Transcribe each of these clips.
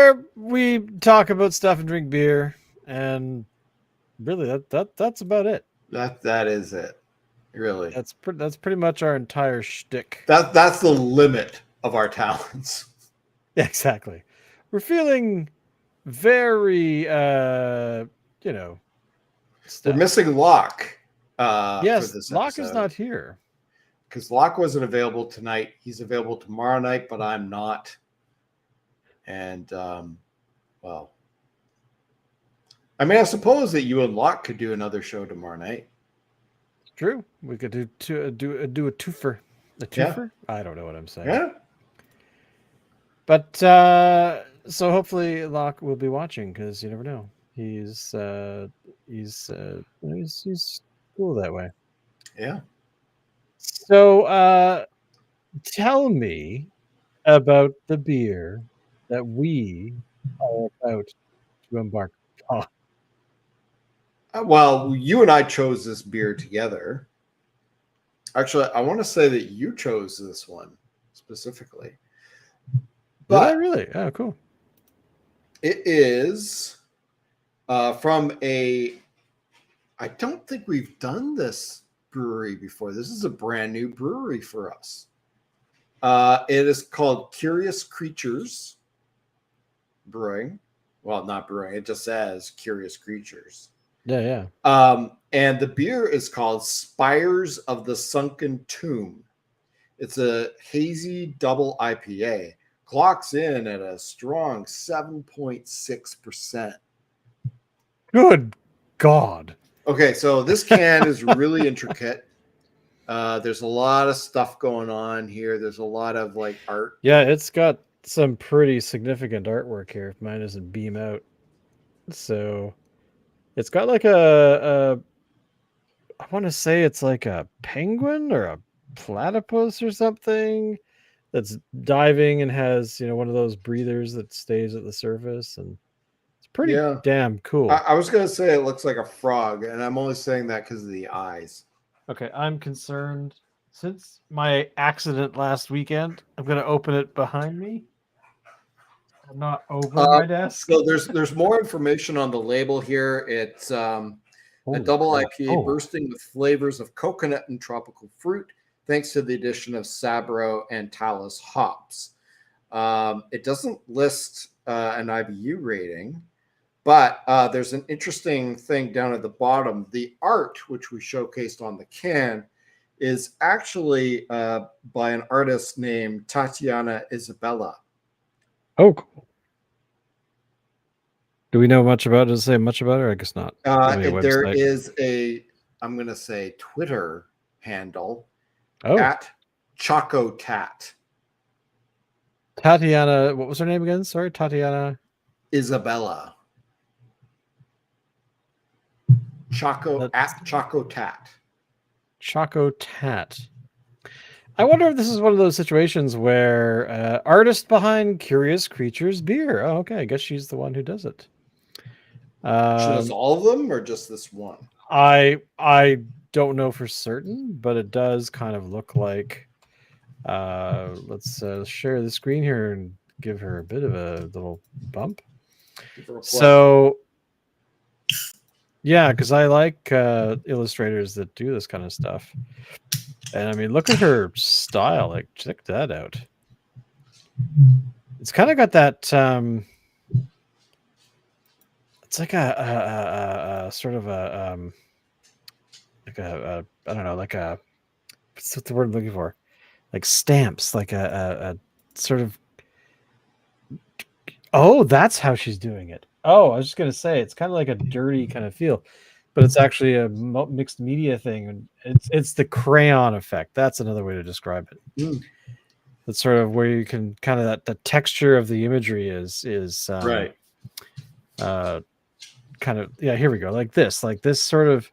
where we talk about stuff and drink beer, and really that's about it. That is it. Really. That's pretty much our entire shtick. That's the limit of our talents. Yeah, exactly. We're feeling very We're stuff. missing Locke for Yes, this Locke is episode not here. because Locke wasn't available tonight. He's available tomorrow night, but I'm not. And well, I mean, I suppose that you and Locke could do another show tomorrow night. True. We could do a twofer. A twofer? Yeah. I don't know what I'm saying. Yeah. But so hopefully Locke will be watching because you never know. He's cool that way. Yeah. So tell me about the beer that we are about to embark upon. Well, you and I chose this beer together. Actually, I want to say that you chose this one specifically. Did I really? Oh, cool. It is from a. I don't think we've done this brewery before. This is a brand new brewery for us. It is called Curious Creatures Brewing. Well, not brewing. It just says Curious Creatures. Yeah. And the beer is called Spires of the Sunken Tomb. It's a hazy double IPA. Clocks in at a strong 7.6%. Good God. Okay, so this can is really intricate. There's a lot of stuff going on here. There's a lot of like art. Yeah, it's got some pretty significant artwork here. If mine doesn't beam out. So it's got like I want to say it's like a penguin or a platypus or something that's diving and has, one of those breathers that stays at the surface, and it's pretty damn cool. I was going to say it looks like a frog, and I'm only saying that because of the eyes. Okay, I'm concerned. Since my accident last weekend, I'm going to open it behind me. I'm not over my desk. So there's more information on the label here. It's a double IPA bursting with flavors of coconut and tropical fruit, thanks to the addition of Sabro and Talus hops. It doesn't list an IBU rating, but there's an interesting thing down at the bottom. The art, which we showcased on the can, is actually by an artist named Tatiana Isabella. Oh, cool. Do we know much about it? Does it say much about it? I guess not. There is I'm going to say Twitter handle at Chocotat. Tatiana, what was her name again? Sorry, Tatiana Isabella. Chocotat. Chocotat. I wonder if this is one of those situations where artist behind Curious Creatures beer. Oh, okay. I guess she's the one who does it. She does all of them or just this one? I don't know for certain, but it does kind of look like. Let's share the screen here and give her a bit of a little bump. So, yeah, because I like illustrators that do this kind of stuff. And I mean, look at her style. Like, check that out. It's kind of got that. It's like a sort of a like a I don't know, like a what's the word I'm looking for? Like stamps, like a sort of. Oh, that's how she's doing it. Oh, I was just gonna say it's kind of like a dirty kind of feel, but it's actually a mixed media thing, and it's the crayon effect. That's another way to describe it. That's sort of where you can kind of the texture of the imagery is right. Kind of, yeah. Here we go. Like this sort of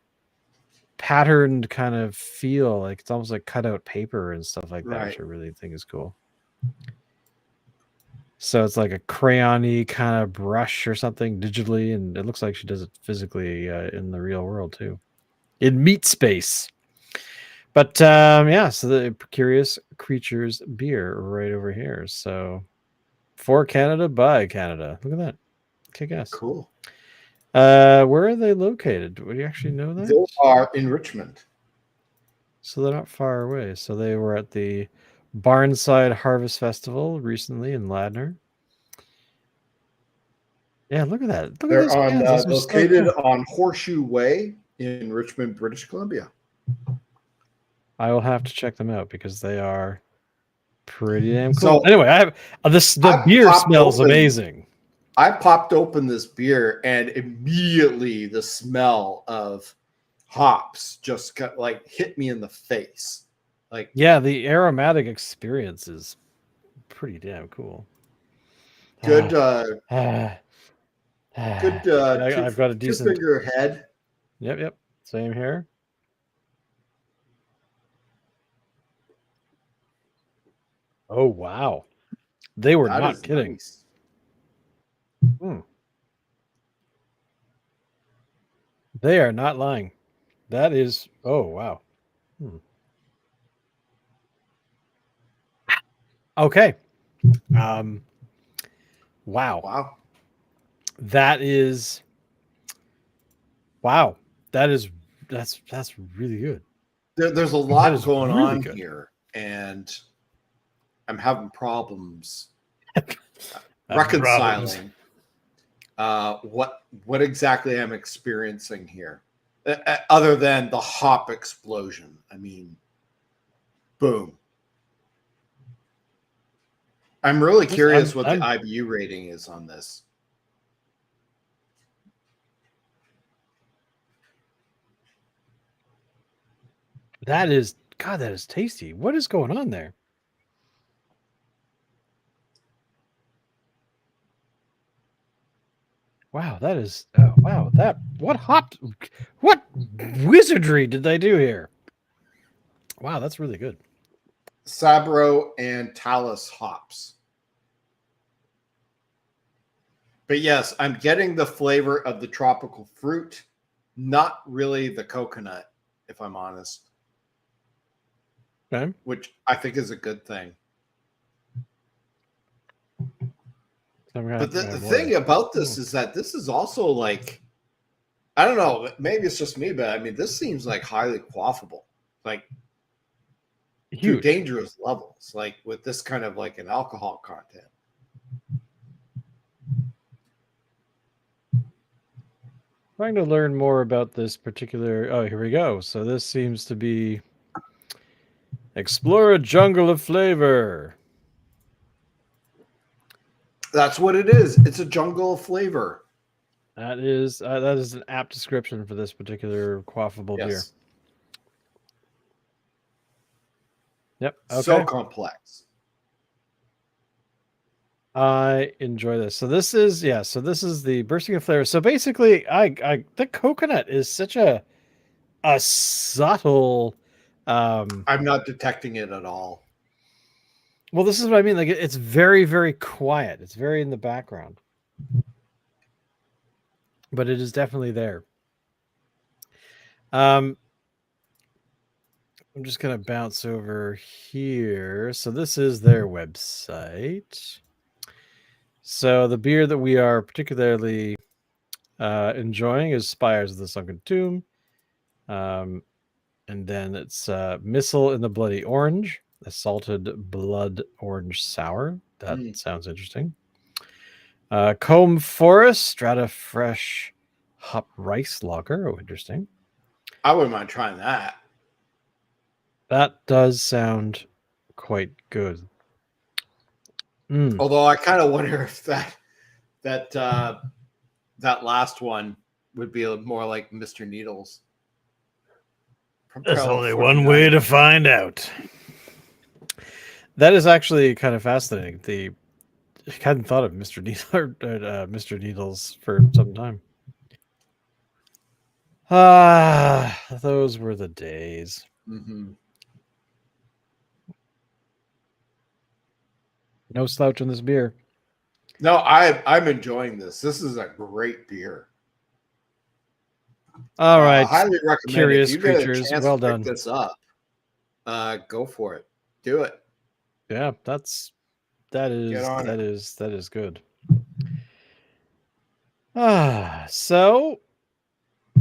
patterned kind of feel. Like it's almost like cut out paper and stuff like that, which I really think is cool. So it's like a crayon-y kind of brush or something digitally, and it looks like she does it physically in the real world too, in meat space. But so the Curious Creatures beer right over here. So For Canada, by Canada. Look at that. Kick ass. Cool. Where are they located? Do you actually know that? They are in Richmond. So they're not far away. So they were at the Barnside Harvest Festival recently in Ladner. Yeah, look at that. Look They're at those cans. located on Horseshoe Way in Richmond, British Columbia. I will have to check them out because they are pretty damn cool. So, anyway, I have the beer smells amazing. I popped open this beer and immediately the smell of hops just got, like, hit me in the face. Like, yeah, the aromatic experience is pretty damn cool. Good I've got a decent two-finger head. Yep. Same here. Oh wow. They were not kidding. Nice. They are not lying. That is oh wow. Okay. Wow. That is wow. That's really good. There's a lot going on here, and I'm having problems reconciling what exactly I'm experiencing here, other than the hop explosion. I mean, boom. I'm really curious what the IBU rating is on this. That is tasty. What is going on there? Wow, that is what wizardry did they do here? Wow, that's really good. Sabro and Talus hops. But yes, I'm getting the flavor of the tropical fruit, not really the coconut, if I'm honest. Okay. Which I think is a good thing. But the thing about this is that this is also like, I don't know, maybe it's just me, but I mean, this seems like highly quaffable, like to dangerous levels, like with this kind of like an alcohol content. Trying to learn more about this particular. Oh, here we go. So this seems to be explore a jungle of flavor. That's what it is. It's a jungle of flavor. That is an apt description for this particular quaffable beer. Yep. Okay. So complex. I enjoy this. So this is the bursting of flavor. So basically, the coconut is such a subtle. I'm not detecting it at all. Well, this is what I mean. Like it's very, very quiet. It's very in the background, but it is definitely there. I'm just gonna bounce over here. So this is their website. So the beer that we are particularly enjoying is Spires of the Sunken Tomb. And then it's Missile in the Bloody Orange, a salted blood orange sour. That sounds interesting. Combe Forest, Strata Fresh Hop Rice Lager. Oh, interesting. I wouldn't mind trying that. That does sound quite good. Although I kind of wonder if that last one would be more like Mr. Needles. There's only one way to find out. That is actually kind of fascinating. I hadn't thought of Mr. Mr. Needles for some time. Those were the days. Mm-hmm. No slouch in this beer. No, I'm enjoying this. This is a great beer. All right, highly recommend. Curious if you creatures. Get a chance well to done. Pick this up. Go for it. Do it. Yeah, that's That Get is on it. that is good. So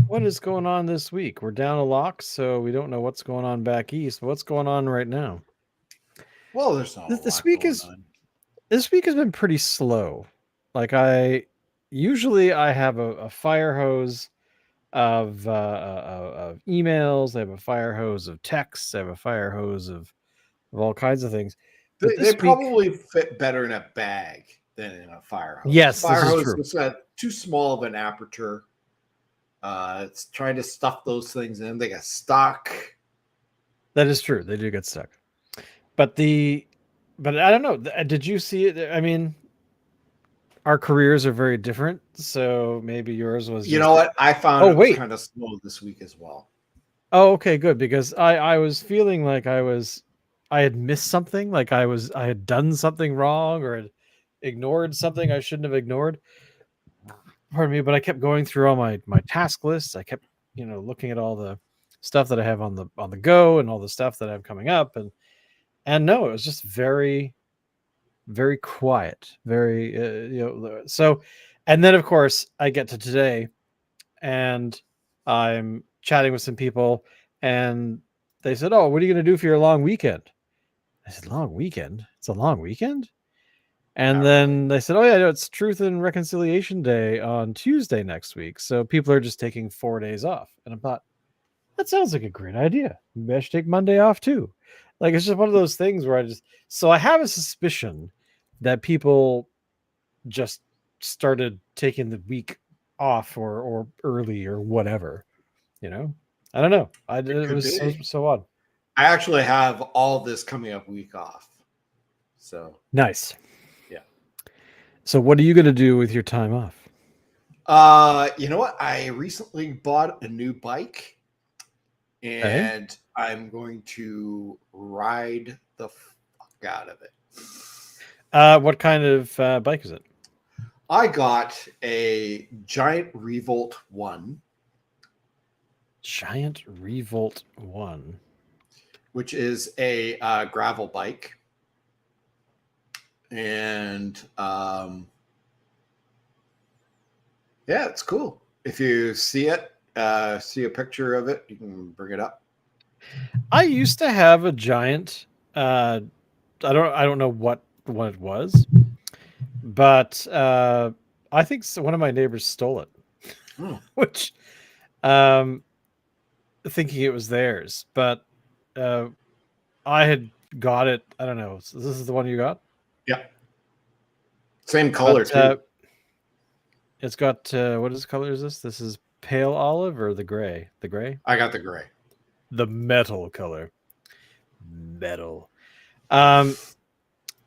what is going on this week? We're down a lock, so we don't know what's going on back east. What's going on right now? Well, there's not a This lot week going is on. this week has been pretty slow. Like I have a fire hose of emails. I have a fire hose of texts. I have a fire hose of all kinds of things. But They this week, probably fit better in a bag than in a fire hose. yes, this Fire is hose true. is too small of an aperture. It's trying to stuff those things in. They get stuck. That is true. They do get stuck. But but I don't know. Did you see it? I mean, our careers are very different, so maybe yours was You know just. what? I found Oh it was wait. kind of slow this week as well. Oh, okay, good, because I was feeling like I had missed something, like I had done something wrong or had ignored something I shouldn't have ignored. Pardon me, but I kept going through all my task lists. I kept, looking at all the stuff that I have on the go and all the stuff that I have coming up, and no, it was just very very quiet, very so. And then of course I get to today, and I'm chatting with some people, and they said, "Oh, what are you going to do for your long weekend?" I said, "Long weekend? It's a long weekend?" And Not really. then they said, "Oh yeah, no, it's Truth and Reconciliation Day on Tuesday next week, so people are just taking 4 days off." And I thought, that sounds like a great idea. Maybe I should take Monday off too. Like, it's just one of those things where I have a suspicion that people just started taking the week off or early or whatever. You know, I don't know. It It could was be. so odd. I actually have all this coming up week off. So Nice. yeah. So what are you gonna do with your time off? You know what? I recently bought a new bike Okay. and I'm going to ride the fuck out of it. What kind of bike is it? I got a giant Revolt 1, Giant Revolt One. which is a gravel bike. And yeah, it's cool. If you see it, see a picture of it, you can bring it up. I used to have a giant. I don't know what it was, but I think one of my neighbors stole it, Oh, which um, thinking it was theirs, but uh, I had got it. I don't know. So this is the one you got, yeah. Same color, but too. it's got what is color is this? This is pale olive or the gray? The gray, I got the gray. the metal color, metal. Um,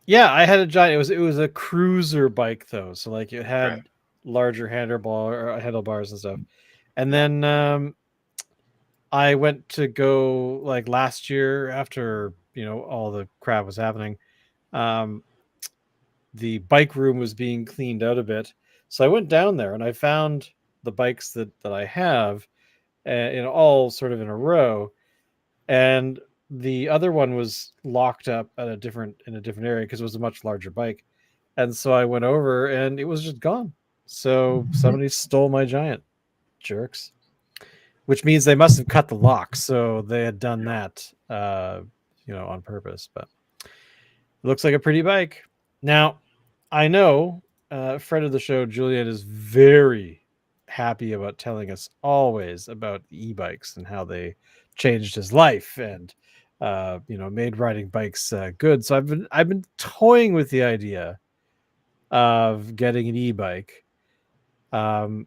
yeah, I had a giant. It was a cruiser bike though, so like it Right. had larger handlebars and stuff. And Yeah. then I went to go like last year after all the crap was happening. Um, the bike room was being cleaned out a bit, so I went down there and I found the bikes that I have, all sort of in a row, and the other one was locked up at a different area because it was a much larger bike. And so I went over and it was just gone. So somebody stole my giant, jerks. Which means they must have cut the lock. So they had done Yeah. that on purpose. But it looks like a pretty bike. Now, I know friend of the show, Juliet, is very happy about telling us always about the e-bikes and how they changed his life and made riding bikes good. So I've been toying with the idea of getting an e-bike, um,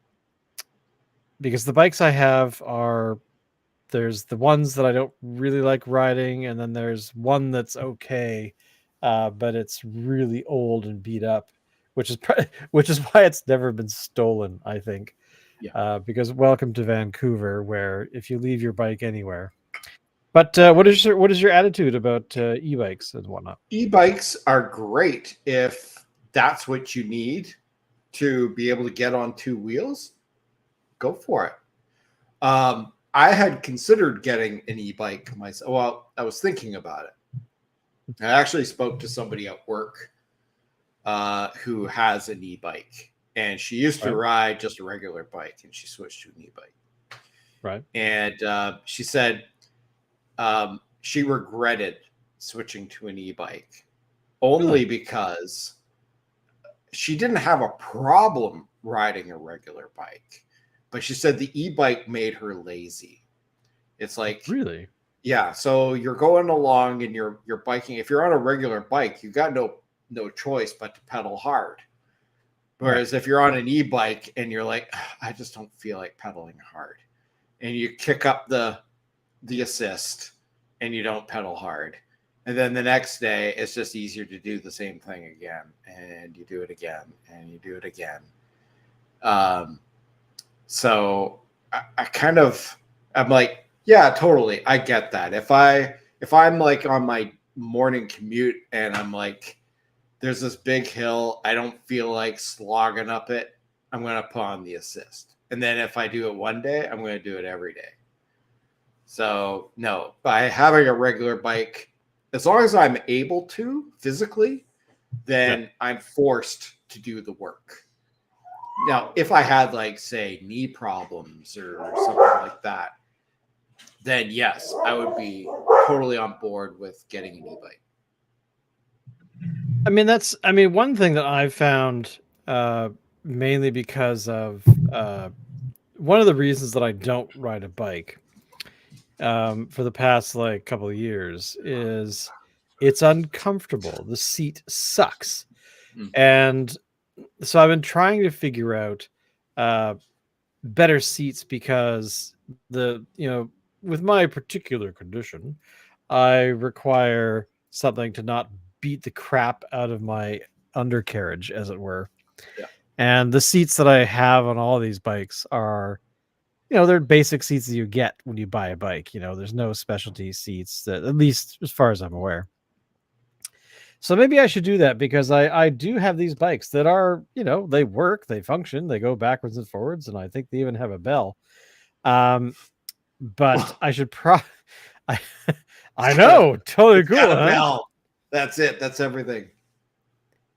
because the bikes I have are there's the ones that I don't really like riding, and then there's one that's okay, but it's really old and beat up, which is why it's never been stolen. I think Yeah. because welcome to Vancouver, where if you leave your bike anywhere. But what is your attitude about e-bikes and whatnot? E-bikes are great if that's what you need to be able to get on two wheels. Go for it. I had considered getting an e-bike myself. Well, I was thinking about it. I actually spoke to somebody at work who has an e-bike, and she used to ride just a regular bike, and she switched to an e-bike. Right. And she said she regretted switching to an e-bike only because she didn't have a problem riding a regular bike, but she said the e-bike made her lazy. It's like, really, yeah. So you're going along and you're biking. If you're on a regular bike, you got no choice but to pedal hard. Whereas if you're on an e-bike and you're like, I just don't feel like pedaling hard, and you kick up the assist and you don't pedal hard, and then the next day it's just easier to do the same thing again, and you do it again, and you do it again. So I'm like, yeah, totally, I get that. If I'm like on my morning commute and I'm like, there's this big hill, I don't feel like slogging up it, I'm going to put on the assist. And then if I do it one day, I'm going to do it every day. So no, by having a regular bike, as long as I'm able to physically, then I'm forced to do the work. Now, if I had like, say, knee problems or something like that, then yes, I would be totally on board with getting an e-bike. I mean, one thing that I've found, mainly because of one of the reasons that I don't ride a bike for the past like couple of years is it's uncomfortable. The seat sucks. And so I've been trying to figure out better seats because with my particular condition, I require something to not beat the crap out of my undercarriage, as it were. Yeah. And the seats that I have on all these bikes are, they're basic seats that you get when you buy a bike. There's no specialty seats that, at least as far as I'm aware. So maybe I should do that because I do have these bikes that are, they work, they function, they go backwards and forwards, and I think they even have a bell. But I should I know, totally cool. Got a bell. That's it. That's everything.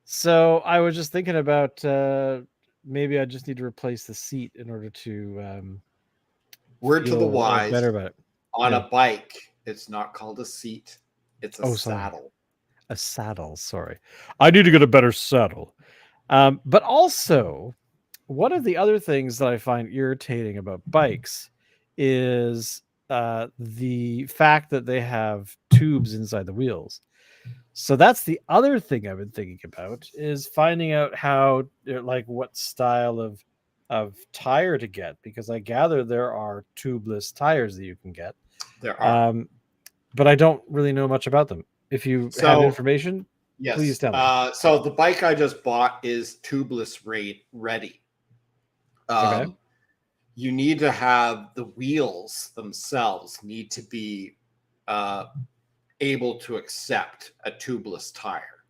So I was just thinking about maybe I just need to replace the seat in order to word to the wise, better about it. On a bike, it's not called a seat, it's a saddle. A saddle, sorry. I need to get a better saddle. But also, one of the other things that I find irritating about bikes is the fact that they have tubes inside the wheels. So that's the other thing I've been thinking about, is finding out what style of tire to get, because I gather there are tubeless tires that you can get. There are. But I don't really know much about them. If you have information, yes, please tell me. So the bike I just bought is tubeless ready. Okay. You need to have the wheels themselves need to be able to accept a tubeless tire.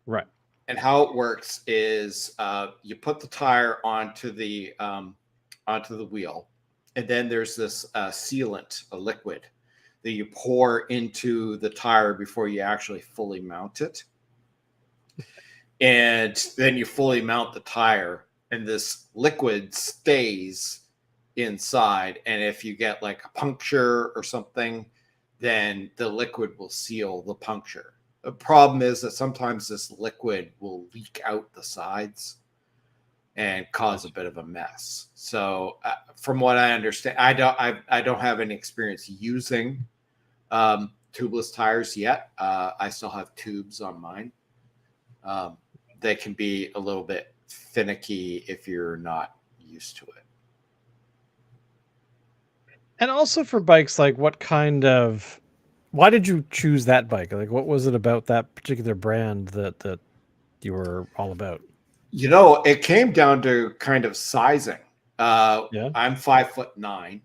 Right. And how it works is you put the tire onto the wheel, and then there's this sealant, a liquid, that you pour into the tire before you actually fully mount it. And then you fully mount the tire, and this liquid stays inside. And if you get like a puncture or something, then the liquid will seal the puncture. The problem is that sometimes this liquid will leak out the sides and cause a bit of a mess. So from what I understand, I don't have any experience using tubeless tires yet. I still have tubes on mine. They can be a little bit finicky if you're not used to it. And also for bikes, like why did you choose that bike? Like, what was it about that particular brand that you were all about? It came down to kind of sizing. I'm 5'9".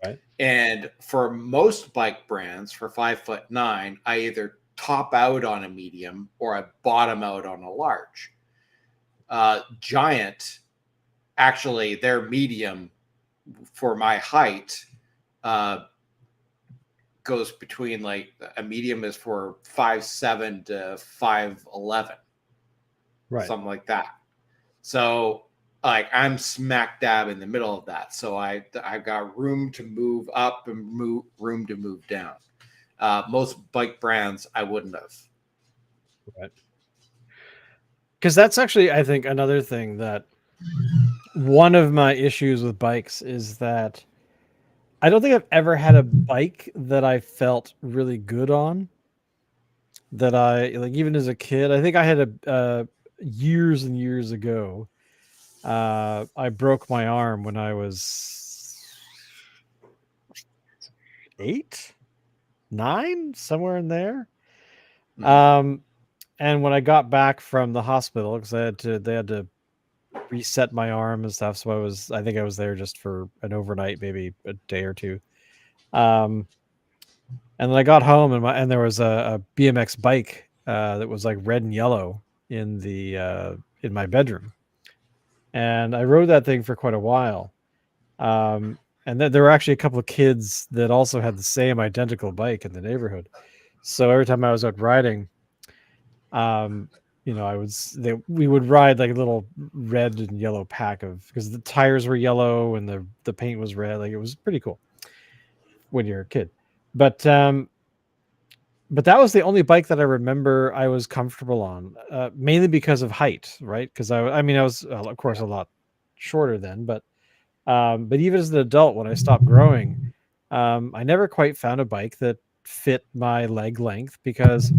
Right. And for most bike brands, for 5'9", I either top out on a medium or I bottom out on a large. Giant, actually, their medium for my height goes between, like, a medium is for 5'7" to 5'11". something like that. So like I'm smack dab in the middle of that. So I've got room to move up and room to move down. Most bike brands I wouldn't have. Right. Because that's actually, I think, another thing that one of my issues with bikes is that I don't think I've ever had a bike that I felt really good on. That I like, even as a kid. I think I had a years and years ago. I broke my arm when I was 8, 9, somewhere in there. And when I got back from the hospital, because they had to reset my arm and stuff, so I think I was there just for an overnight, maybe a day or two. And then I got home and there was a BMX bike that was like red and yellow in my bedroom, and I rode that thing for quite a while. And then there were actually a couple of kids that also had the same identical bike in the neighborhood. So every time I was out riding, we would ride like a little red and yellow pack because the tires were yellow and the paint was red. Like, it was pretty cool when you're a kid. But that was the only bike that I remember I was comfortable on, mainly because of height, right? Because I was of course a lot shorter then, but even as an adult, when I stopped growing, I never quite found a bike that fit my leg length, because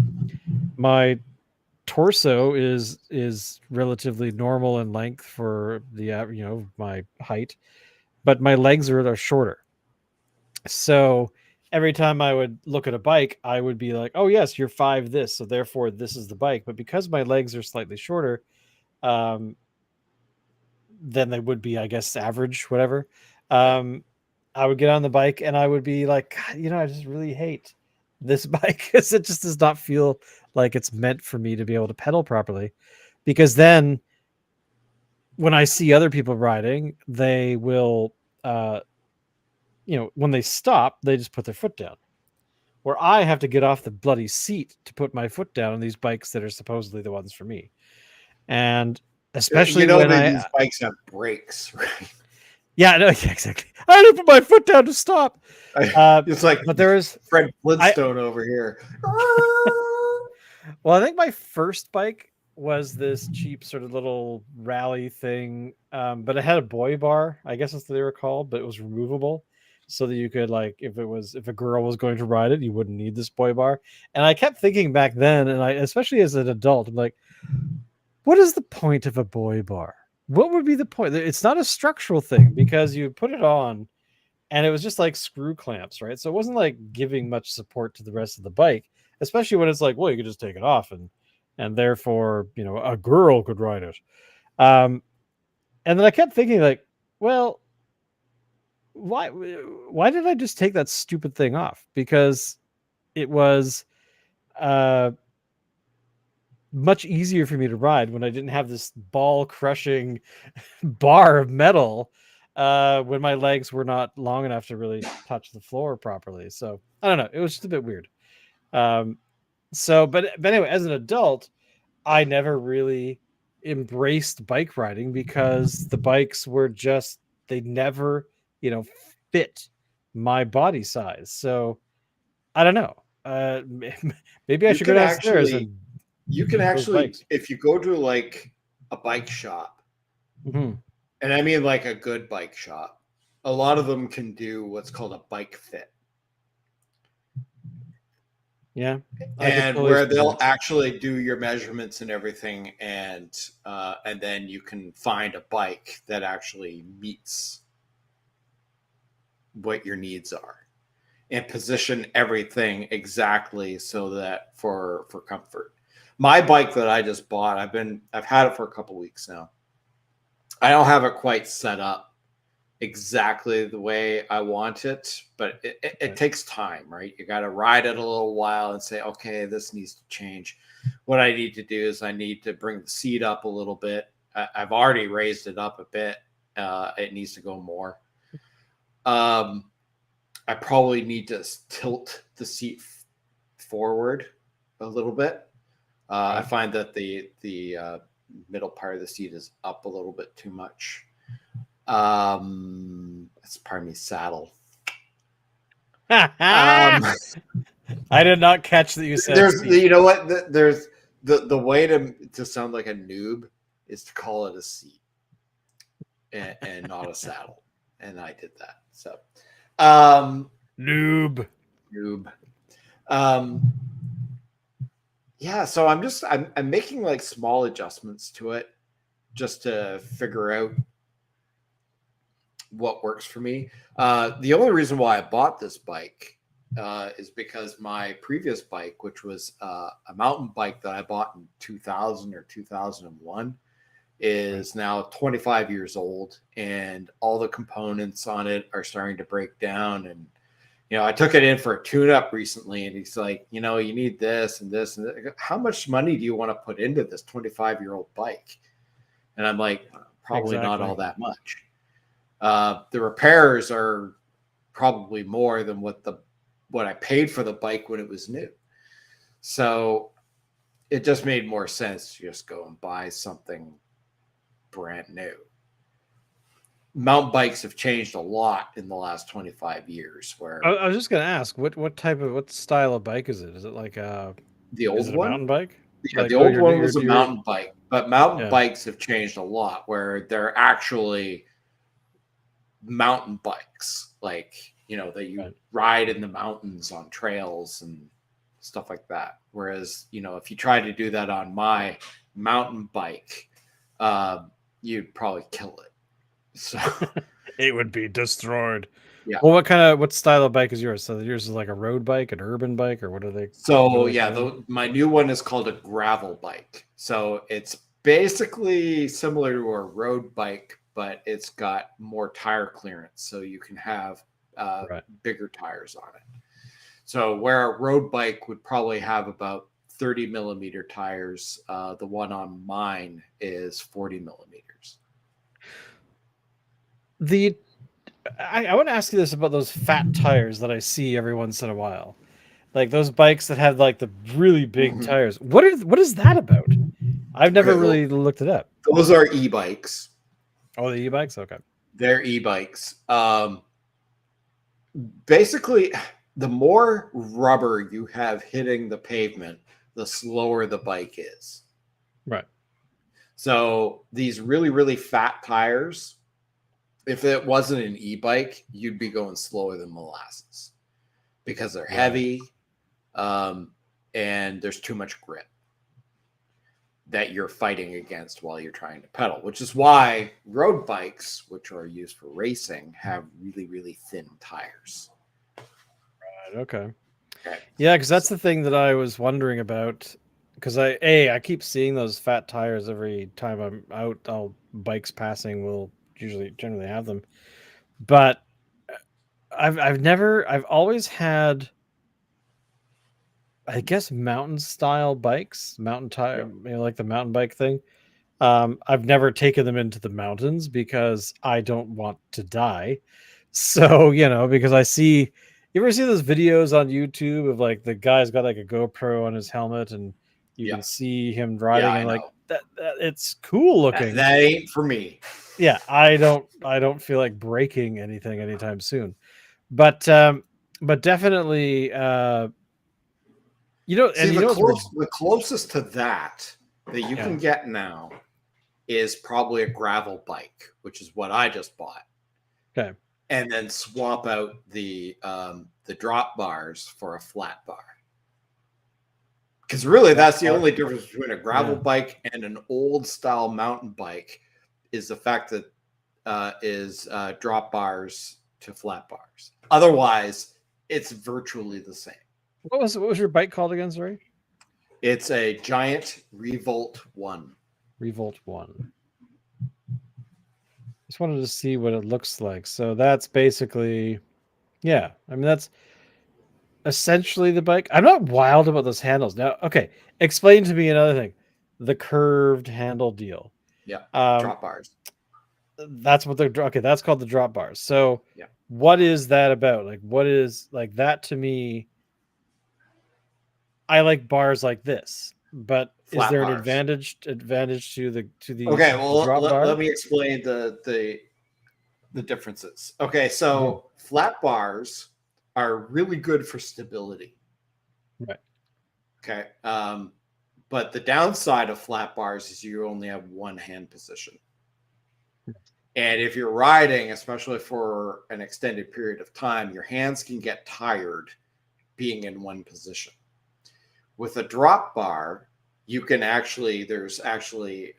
my torso is relatively normal in length for my height, but my legs are shorter. So every time I would look at a bike, I would be like, oh yes, you're 5 this, so therefore this is the bike. But because my legs are slightly shorter, um, than they would be, I guess, average, whatever. I would get on the bike and I would be like, God, I just really hate this bike, because it just does not feel like it's meant for me to be able to pedal properly. Because then when I see other people riding, they will, when they stop, they just put their foot down. Where I have to get off the bloody seat to put my foot down on these bikes that are supposedly the ones for me. And especially when these bikes have brakes, right? Yeah, no, yeah, exactly. I had to put my foot down to stop. It's like, but there is Fred Flintstone over here. Well, I think my first bike was this cheap sort of little rally thing, but it had a boy bar. I guess that's what they were called, but it was removable, so that you could, like, if a girl was going to ride it, you wouldn't need this boy bar. And I kept thinking back then, and especially as an adult, I'm like, what is the point of a boy bar? What would be the point? It's not a structural thing, because you put it on and it was just like screw clamps, right? So it wasn't like giving much support to the rest of the bike, especially when it's like, well, you could just take it off and therefore, a girl could ride it. And then I kept thinking, like, well, why did I just take that stupid thing off? Because it was much easier for me to ride when I didn't have this ball crushing bar of metal, when my legs were not long enough to really touch the floor properly. So I don't know. It was just a bit weird. But anyway, as an adult, I never really embraced bike riding, because the bikes were just, they never, fit my body size. So I don't know. Maybe I should go downstairs and you can actually, if you go to like a bike shop, mm-hmm. and I mean like a good bike shop, a lot of them can do what's called a bike fit. Yeah. And where they'll actually do your measurements and everything, and then you can find a bike that actually meets what your needs are, and position everything exactly so that for comfort. My bike that I just bought, I've had it for a couple weeks now. I don't have it quite set up exactly the way I want it, but it takes time, right? You got to ride it a little while and say, okay, this needs to change. What I need to do is I need to bring the seat up a little bit. I've already raised it up a bit. It needs to go more. I probably need to tilt the seat forward a little bit. I find that the middle part of the seat is up a little bit too much. It's pardon me, saddle. I did not catch that you said. There's, you know what? There's the way to sound like a noob is to call it a seat and not a saddle, and I did that. So, noob. Yeah. So I'm making like small adjustments to it just to figure out what works for me. The only reason why I bought this bike is because my previous bike, which was a mountain bike that I bought in 2000 or 2001, is now 25 years old, and all the components on it are starting to break down. And I took it in for a tune-up recently, and he's like, you need this and this and this. How much money do you want to put into this 25-year-old bike? And I'm like, probably not all that much. The repairs are probably more than what I paid for the bike when it was new. So it just made more sense to just go and buy something brand new. Mountain bikes have changed a lot in the last 25 years. Where I was just going to ask, what style of bike is it? Is it like the old one? Mountain bike? Yeah, the old one was a mountain bike, but mountain bikes have changed a lot, where they're actually mountain bikes, like that you ride in the mountains on trails and stuff like that. Whereas if you try to do that on my mountain bike, you'd probably kill it. So it would be destroyed. Yeah. Well, what style of bike is yours? So yours is like a road bike, an urban bike, or what are they? So my new one is called a gravel bike. So it's basically similar to a road bike, but it's got more tire clearance, so you can have bigger tires on it. So where a road bike would probably have about 30 millimeter tires, the one on mine is 40 millimeters. I want to ask you this about those fat tires that I see every once in a while, like those bikes that have like the really big tires. What is that about? I've never really looked it up. Those are e-bikes. Oh, the e-bikes? Okay. They're e-bikes. Basically, the more rubber you have hitting the pavement, the slower the bike is. Right. So these really, really fat tires, if it wasn't an e-bike, you'd be going slower than molasses because they're heavy, and there's too much grip that you're fighting against while you're trying to pedal, which is why road bikes, which are used for racing, have really, really thin tires. Right. Okay. Yeah, because that's the thing that I was wondering about. Because I keep seeing those fat tires every time I'm out. Bikes passing will generally have them, but I've always had, I guess, mountain style bikes, mountain tire, like the mountain bike thing. I've never taken them into the mountains because I don't want to die. So, because you ever see those videos on YouTube of like the guy's got like a GoPro on his helmet and you can see him riding and like that it's cool looking. That ain't for me. Yeah, I don't feel like breaking anything anytime soon. But definitely the closest to that you can get now is probably a gravel bike, which is what I just bought. Okay. And then swap out the drop bars for a flat bar. Because really, that's the only difference between a gravel bike and an old style mountain bike is the fact that is drop bars to flat bars. Otherwise, it's virtually the same. What was your bike called again? Sorry. It's a Giant Revolt 1. Revolt 1. Just wanted to see what it looks like. So that's basically, that's essentially the bike. I'm not wild about those handles. Now, okay, explain to me another thing. The curved handle deal. Yeah, drop bars. That's what that's called the drop bars. So what is that about? Like, what is like that to me? I like bars like this. But is Flat there an bars. advantage to the Okay, well, drop bar? let me explain the differences. Okay, Mhm. so flat bars are really good for stability. Right. Okay, but the downside of flat bars is you only have one hand position. And if you're riding, especially for an extended period of time, your hands can get tired being in one position. With a drop bar, you can actually, there's actually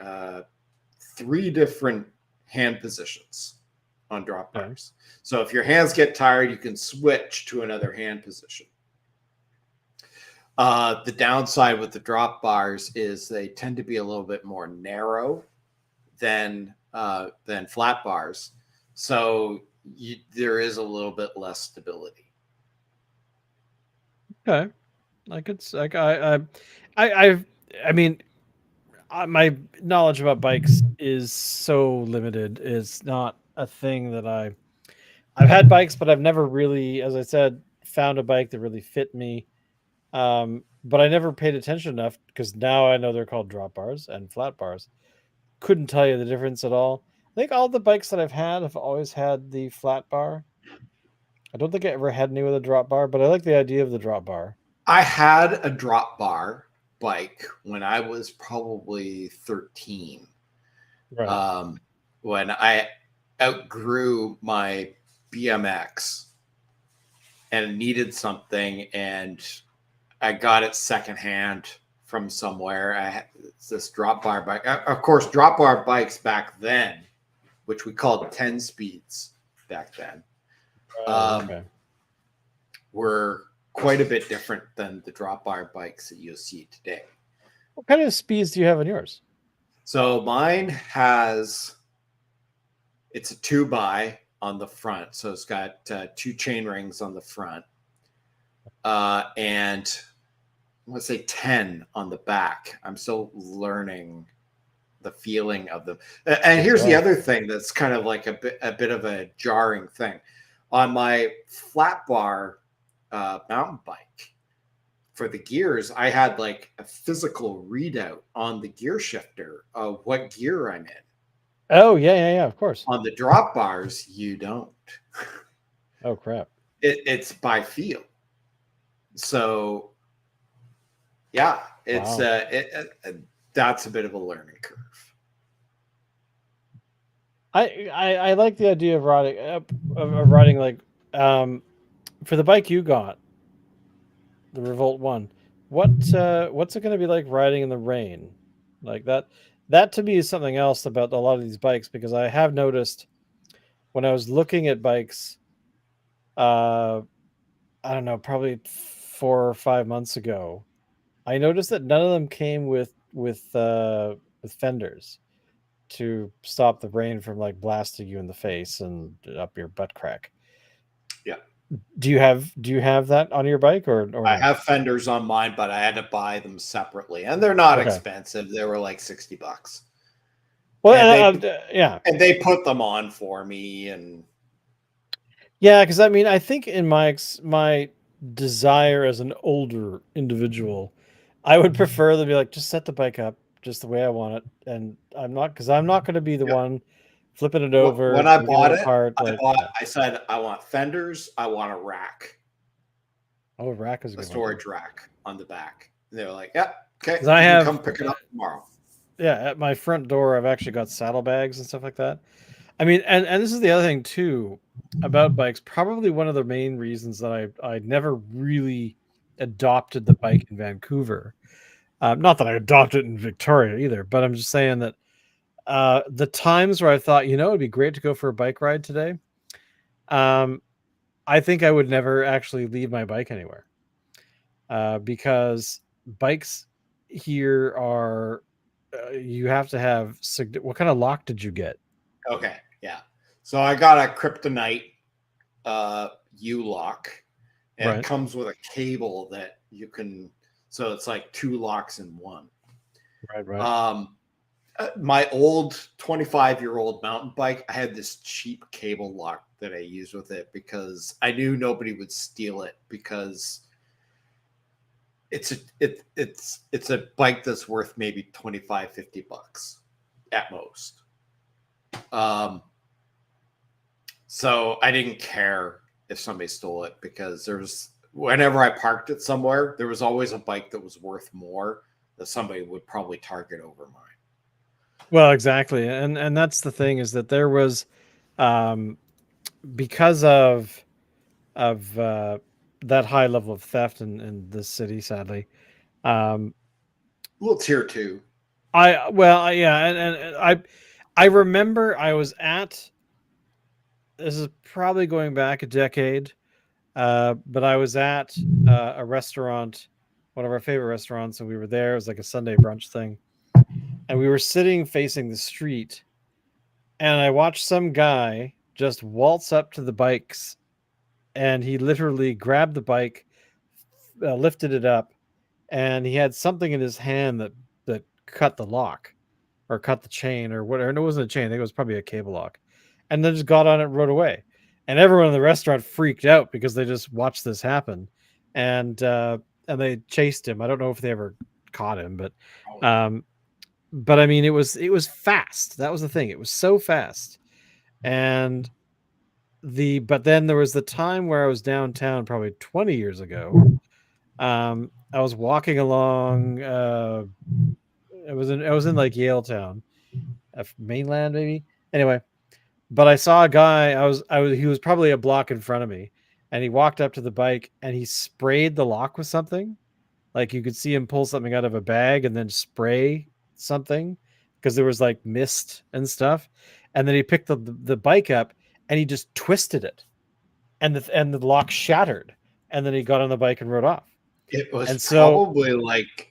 three different hand positions on drop Okay. bars. So if your hands get tired, you can switch to another hand position. The downside with the drop bars is they tend to be a little bit more narrow than flat bars, so there is a little bit less stability. Okay. Like it's like I've I mean my knowledge about bikes is so limited. It's not a thing that I've had bikes, but I've never really, as I said, found a bike that really fit me. But I never paid attention enough because now I know they're called drop bars and flat bars. Couldn't tell you the difference at all. I think all the bikes that I've had have always had the flat bar. I don't think I ever had any with a drop bar, but I like the idea of the drop bar. I had a drop bar bike when I was probably 13. Right. Um, when I outgrew my BMX and needed something, and I got it secondhand from somewhere. I had this drop bar bike. Of course, drop bar bikes back then, which we called 10 speeds back then, Right. um, Okay. were quite a bit different than the drop bar bikes that you'll see today. What kind of speeds do you have on yours? So mine has, it's a 2 by on the front. So it's got two chain rings on the front, and let's say 10 on the back. I'm still learning the feeling of them. And here's the Right. other thing that's kind of like a bit of a jarring thing. On my flat bar mountain bike, for the gears, I had like a physical readout on the gear shifter of what gear I'm in. Oh yeah, yeah, yeah. Of course. On the drop bars, you don't. Oh crap. It's by feel. So yeah, it's Wow. that's a bit of a learning curve. I like the idea of riding of riding like um for the bike you got, the Revolt One. What's it going to be like riding in the rain? Like that to me is something else about a lot of these bikes because I have noticed when I was looking at bikes uh I don't know, probably 4 or 5 months ago, I noticed that none of them came with fenders to stop the rain from like blasting you in the face and up your butt crack. Yeah. Do you have that on your bike or I no? have fenders on mine, but I had to buy them separately, and they're not Okay. expensive. They were like $60, Well, and yeah, they put them on for me. And yeah, because I mean, I think in my desire as an older individual, I would prefer to be like, just set the bike up just the way I want it, and I'm not going to be the yeah, one flipping it over, when I taking it bought it, apart. Like, yeah. I said I want fenders, I want a rack, Oh, rack is a a good one too. storage rack on the back. And they were like, "Yeah, okay, Because I you can have, come pick it up tomorrow." yeah, at my front door, I've actually got saddlebags and stuff like that. I mean, and this is the other thing too about bikes. Probably one of the main reasons that I never really adopted the bike in Vancouver. Not that I adopted it in Victoria either, but I'm just saying that the times where I thought, it'd be great to go for a bike ride today. Um, I think I would never actually leave my bike anywhere because bikes here are you have to have. What kind of lock did you get? Okay, yeah. So I got a kryptonite U lock, and it Right, comes with a cable that you can. So it's like two locks in one. right, right. Um, my old 25-year-old mountain bike, I had this cheap cable lock that I used with it because I knew nobody would steal it because it's a bike that's worth maybe 25-50 bucks at most. Um, so I didn't care if somebody stole it because whenever I parked it somewhere, there was always a bike that was worth more that somebody would probably target over mine. Well, exactly, and that's the thing, is that there was, because of that high level of theft in this city, sadly. Um, Well, tier two. yeah, and I remember I was at, this is probably going back a decade, but I was at a restaurant, one of our favorite restaurants, and we were there. It was like a Sunday brunch thing, and we were sitting facing the street, and I watched some guy just waltz up to the bikes, and he literally grabbed the bike, lifted it up, and he had something in his hand that cut the lock or cut the chain or whatever. And it wasn't a chain; I think it was probably a cable lock, and then just got on it and rode away. And everyone in the restaurant freaked out because they just watched this happen, and they chased him. I don't know if they ever caught him, um, but I mean, it was fast. That was the thing. It was so fast, and but then there was the time where I was downtown, probably 20 years ago. I was walking along. I was in like Yaletown, mainland maybe. Anyway, but I saw a guy. He was probably a block in front of me, and he walked up to the bike and he sprayed the lock with something. Like you could see him pull something out of a bag and then spray something because there was like mist and stuff. And then he picked the bike up and he just twisted it, and the lock shattered. And then he got on the bike and rode off. It was And so probably like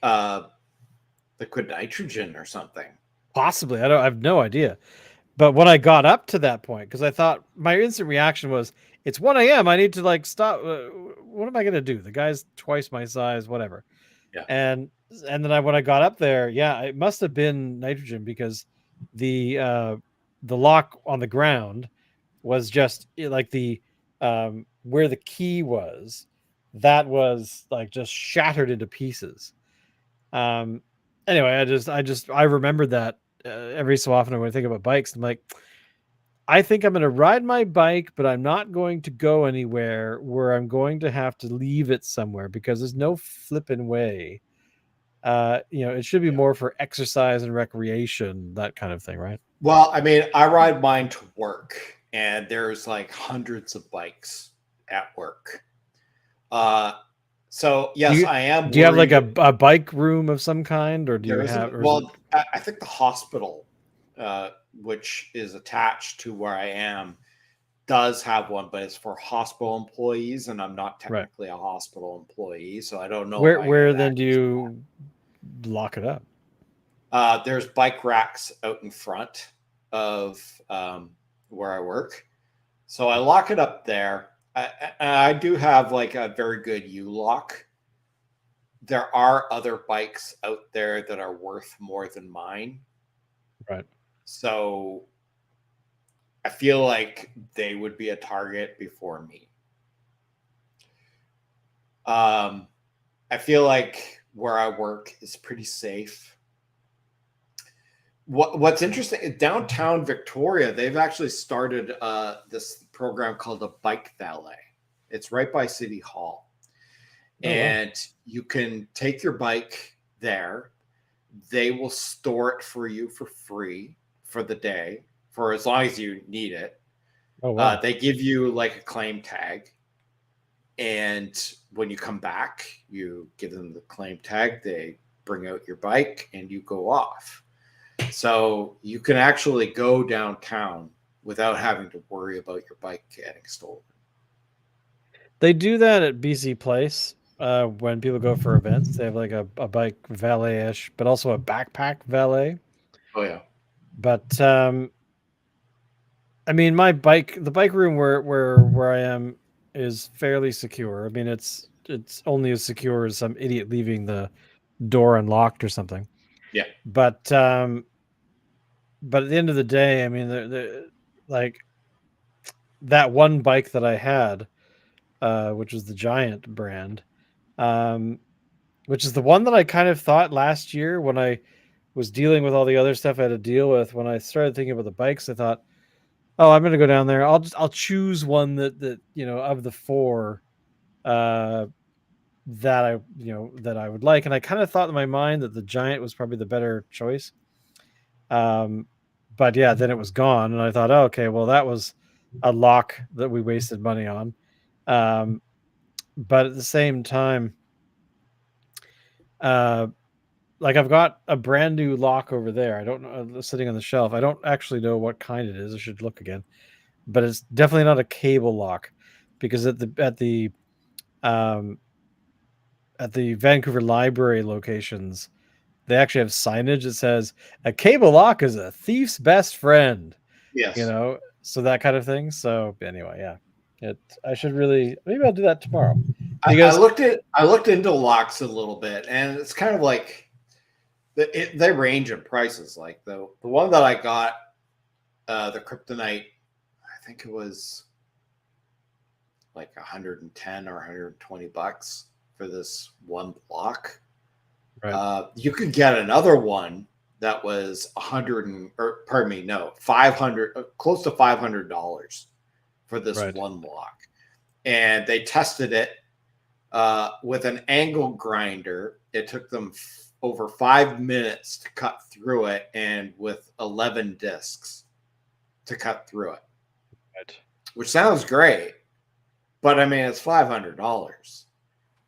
liquid nitrogen or something. possibly, I have no idea. But when I got up to that point, because I thought, my instant reaction was, it's 1 a.m. I need to like stop. What am I going to do? The guy's twice my size, whatever. Yeah. And then when I got up there, yeah, it must have been nitrogen, because the lock on the ground was just like where the key was, that was like just shattered into pieces. Um, anyway, I remembered that every so often when I think about bikes, I'm like, I think I'm going to ride my bike, but I'm not going to go anywhere where I'm going to have to leave it somewhere, because there's no flipping way. It should be more for exercise and recreation, that kind of thing, right? Well, I mean, I ride mine to work, and there's like hundreds of bikes at work. Uh, so Do yes, you I am do you have like worried. a bike room of some kind, or do you There have, isn't. or is it Well, I think the hospital, which is attached to where I am, does have one, but it's for hospital employees, and I'm not right? technically a hospital employee, so I don't know if I Where get then do access to that. you lock it up? There's bike racks out in front of where I work, so I lock it up there. I do have like a very good U lock. There are other bikes out there that are worth more than mine, Right. so I feel like they would be a target before me. Um, I feel like where I work is pretty safe. What's interesting, downtown Victoria, they've actually started this program called a bike valet. It's right by City Hall, Oh wow. and you can take your bike there. They will store it for you for free for the day, for as long as you need it. Oh wow. They give you like a claim tag, and when you come back, you give them the claim tag. They bring out your bike, and you go off. So you can actually go downtown without having to worry about your bike getting stolen. They do that at BC Place. When people go for events, they have like a bike valet-ish, but also a backpack valet. Oh yeah. But I mean, the bike room where I am is fairly secure. I mean, it's only as secure as some idiot leaving the door unlocked or something. Yeah. But at the end of the day, I mean, like that one bike that I had, which was the Giant brand. Um, which is the one that I kind of thought last year when I was dealing with all the other stuff I had to deal with. When I started thinking about the bikes, I thought, oh, I'm gonna go down there. I'll choose one that of the four uh, that I would like. And I kind of thought in my mind that the Giant was probably the better choice. But yeah, then it was gone, and I thought, oh, okay, well, that was a lock that we wasted money on. But at the same time, like I've got a brand new lock over there. I don't know, sitting on the shelf. I don't actually know what kind it is. I should look again, but it's definitely not a cable lock, because um, at the Vancouver Library locations, they actually have signage that says a cable lock is a thief's best friend. Yes. So that kind of thing. So anyway, yeah, I should maybe I'll do that tomorrow, I because looked into locks a little bit, and it's kind of like they range in prices. Like the one that I got, the Kryptonite, I think it was like 110 or 120 bucks for this one block. right, You could get another one that was 100 or pardon me, no, 500, close to $500 for this right. one block. And they tested it with an angle grinder. It took them over 5 minutes to cut through it, and with 11 discs to cut through it, Right. which sounds great. But I mean, it's $500.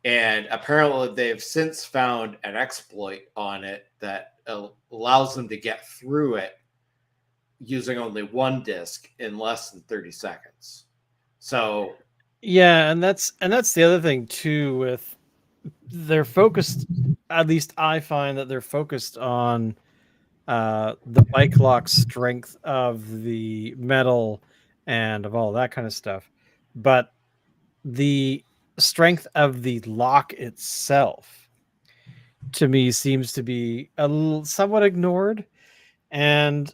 And apparently, they've since found an exploit on it that allows them to get through it using only one disc in less than 30 seconds. So, Yeah, and that's the other thing too. With they're focused. At least I find that they're focused on the bike lock strength of the metal and of all that kind of stuff, but the strength of the lock itself, to me, seems to be somewhat ignored. And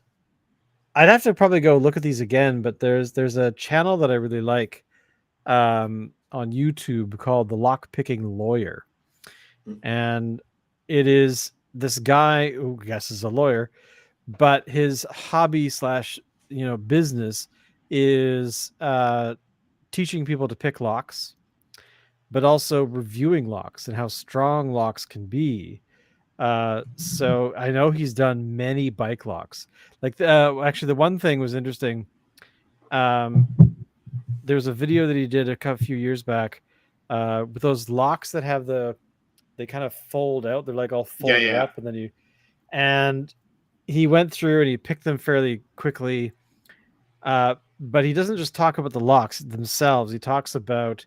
I'd have to probably go look at these again, but there's a channel that I really like on YouTube called The Lock Picking Lawyer, and it is this guy who I guess is a lawyer, but his hobby slash business is teaching people to pick locks, but also reviewing locks and how strong locks can be. So I know he's done many bike locks. Like actually, the one thing was interesting. Um, there was a video that he did a few years back with those locks that have they kind of fold out. They're like all yeah, folded yeah. up, and he went through and he picked them fairly quickly. But he doesn't just talk about the locks themselves. He talks about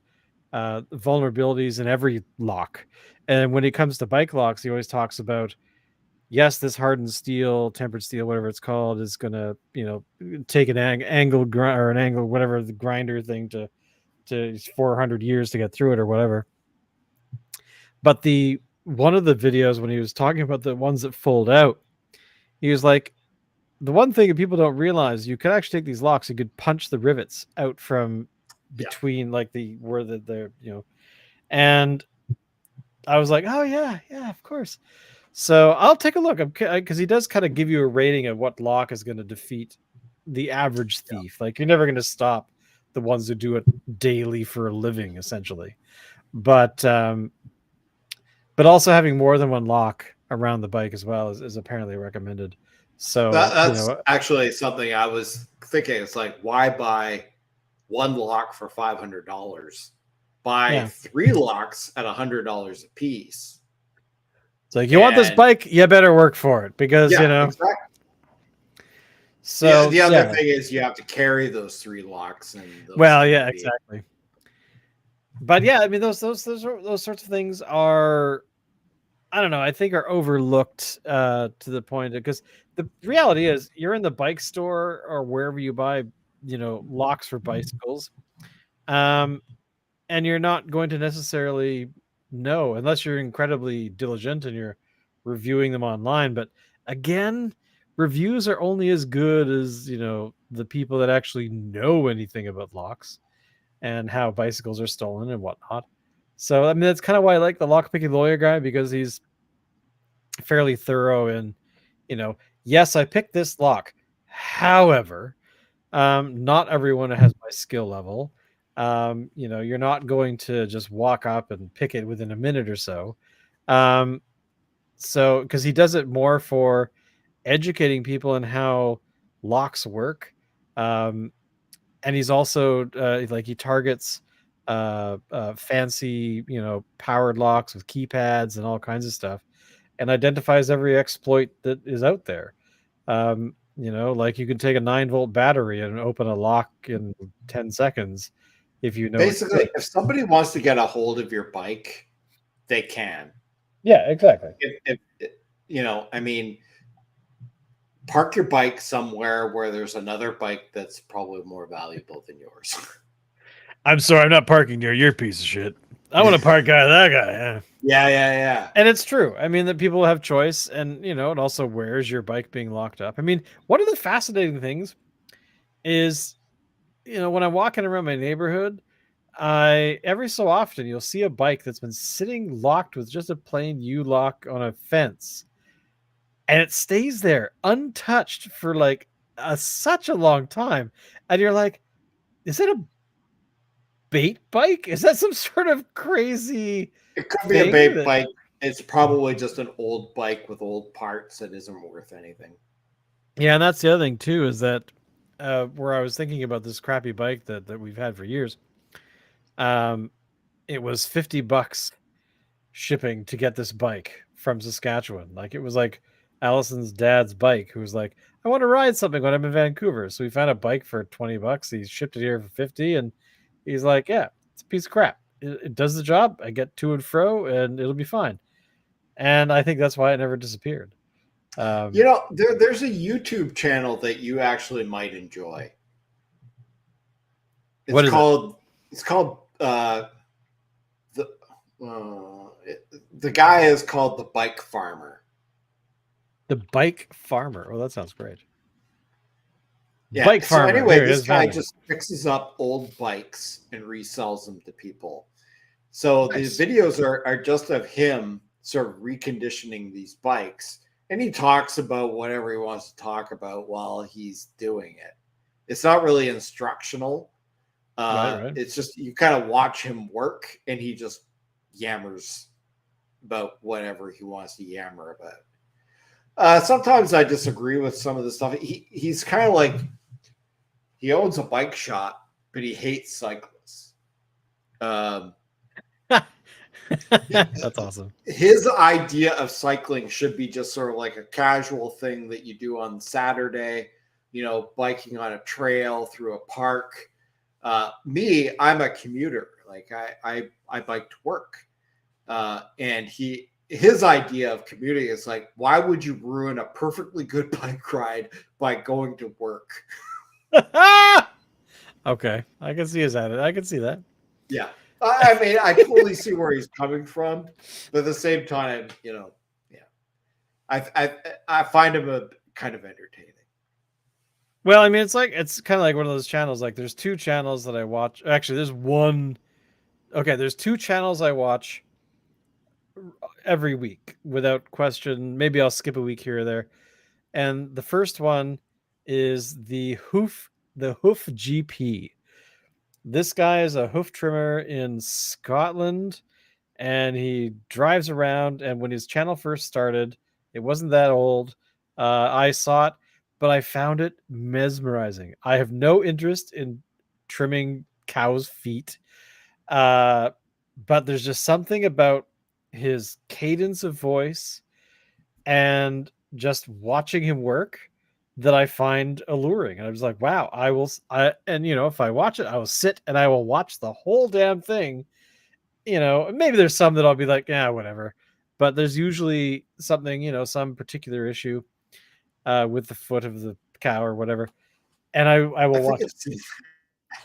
vulnerabilities in every lock. And when it comes to bike locks, he always talks about, yes, this hardened steel, tempered steel, whatever it's called, is going to, take an angle or an angle, whatever the grinder thing to 400 years to get through it or whatever. But one of the videos when he was talking about the ones that fold out, he was like, the one thing that people don't realize, you could actually take these locks, you could punch the rivets out from Yeah. between like and I was like, oh yeah, of course. So I'll take a look, because he does kind of give you a rating of what lock is going to defeat the average thief. Like, you're never going to stop the ones who do it daily for a living, essentially. But also having more than one lock around the bike as well is apparently recommended. So That's actually something I was thinking. It's like, why buy one lock for $500? Buy yeah, 3 locks at $100 a piece. it's like, you want this bike, you better work for it, because Yeah, exactly. So the other thing is you have to carry those 3 locks, and well, yeah, exactly. But yeah, I mean, those sorts of things are, I don't know, I think are overlooked to the point, because the reality is, you're in the bike store or wherever you buy locks for bicycles, and you're not going to necessarily know, unless you're incredibly diligent and you're reviewing them online. But again, reviews are only as good as the people that actually know anything about locks and how bicycles are stolen and whatnot. So I mean, that's kind of why I like the lockpicking lawyer guy, because he's fairly thorough in, you know, yes, I picked this lock. However, not everyone has my skill level. You know, you're not going to just walk up and pick it within a minute or so. Um, so because he does it more for educating people in how locks work. Um, and he's also like he targets fancy, you know, powered locks with keypads and all kinds of stuff, and identifies every exploit that is out there. You know, like you can take a 9-volt battery and open a lock in 10 seconds if you know what you're Basically, doing. if somebody wants to get a hold of your bike, they can. Yeah, exactly. You know, I mean, park your bike somewhere where there's another bike that's probably more valuable than yours. I'm sorry, I'm not parking near your piece of shit. I want to park guy that guy. Yeah. Yeah. And it's true. I mean, that people have choice, and you know, it also wears your bike being locked up. I mean, one of the fascinating things is, you know, when I'm walking around my neighborhood, I every so often you'll see a bike that's been sitting locked with just a plain U lock on a fence, and it stays there untouched for like such a long time, and you're like, is it a bait bike? Is that some sort of crazy It could be a thing bait that? bike. It's probably just an old bike with old parts that isn't worth anything. Yeah, and that's the other thing too, is that where I was thinking about this crappy bike that we've had for years. Um, it was $50 shipping to get this bike from Saskatchewan. Like it was like Allison's dad's bike, who was like, I want to ride something when I'm in Vancouver. So we found a bike for $20. He shipped it here for 50, and he's like, yeah, it's a piece of crap. It does the job. I get to and fro, and it'll be fine. And I think that's why it never disappeared. You Um, know, there's a YouTube channel that you actually might enjoy. It's what is it? called the the guy is called the Bike Farmer. The Bike Farmer. Oh, that sounds great. Yeah. Bike So Farmer. anyway, Here it this is. guy Found him. just fixes up old bikes and resells them to people. So the Nice. videos are just of him sort of reconditioning these bikes, and he talks about whatever he wants to talk about while he's doing it. It's not really instructional. Right. It's just you kind of watch him work, and he just yammers about whatever he wants to yammer about. Sometimes I disagree with some of the stuff. He's kind of like he owns a bike shop, but he hates cyclists. Um, That's awesome. his idea of cycling should be just sort of like a casual thing that you do on Saturday, you know, biking on a trail through a park. Me, I'm a commuter. Like I bike to work. And his idea of commuting is like, why would you ruin a perfectly good bike ride by going to work? Okay, I can see his at it. I can see that. Yeah. I mean, I totally see where he's coming from, but at the same time, you know, yeah, I find him a kind of entertaining. Well, I mean, it's kind of like one of those channels. Like, there's two channels that I watch. Actually, there's one. Okay, there's two channels I watch every week without question. Maybe I'll skip a week here or there. And the first one is the Hoof GP. This guy is a hoof trimmer in Scotland, and he drives around. And when his channel first started, it wasn't that old. I saw it, but I found it mesmerizing. I have no interest in trimming cows' feet, uh, but there's just something about his cadence of voice and just watching him work that I find alluring. And I was like, wow, and you know, if I watch it, I will sit and I will watch the whole damn thing. You know, maybe there's some that I'll be like, yeah, whatever. But there's usually something, you know, some particular issue with the foot of the cow or whatever. And I I will think watch it. it's